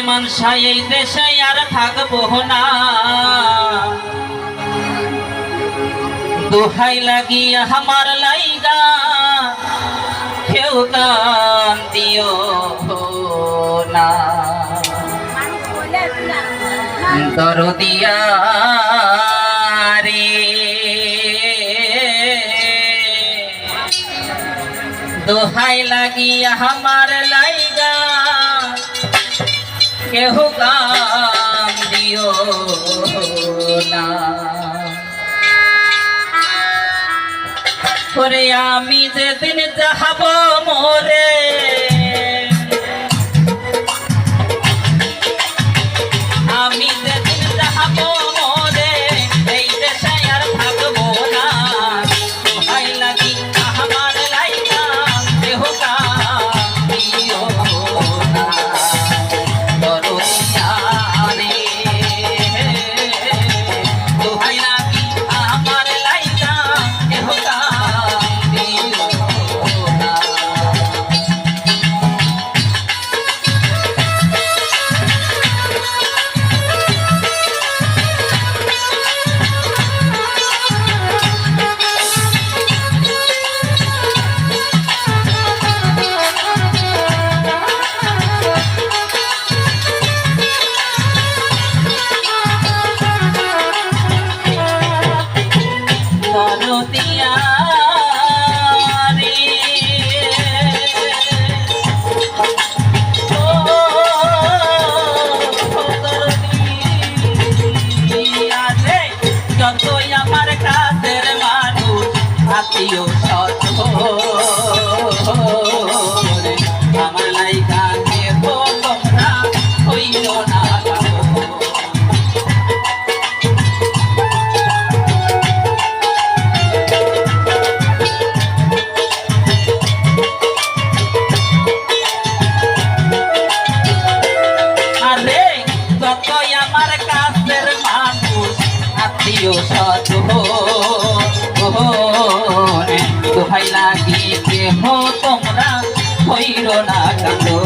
মানসাই এই দেশে আর থাকবো না, দোহাই লাগিয়া আমার লাইগা কেউ কান দিও না। দরদিয়া রে দোহাই লাগিয়া আমার লাইগা কেহ কান দিও না। ওরে আমি যেদিন যাব মোরে, আমি যেদিন যাব মোরে এই দেশে আর থাকবো না, দোহাই লাগি আমার লাইগা কেহ কান দিও না। দরদিয়া রে দোহাই লাগি আমার লাইগা কেহ কান দিও না। দরদিয়া রে ও দরদিয়া রে যতই আমার কাছের মানুষ আত্মীয় স্বজন আমার লাইগা কেহ তোমরা হইল না কাঁদো। যতই আমার কাছের মানুষ আত্মীয় স্বজন দোহাই লাগি কেহ তোমরা হইল না কাঁদো।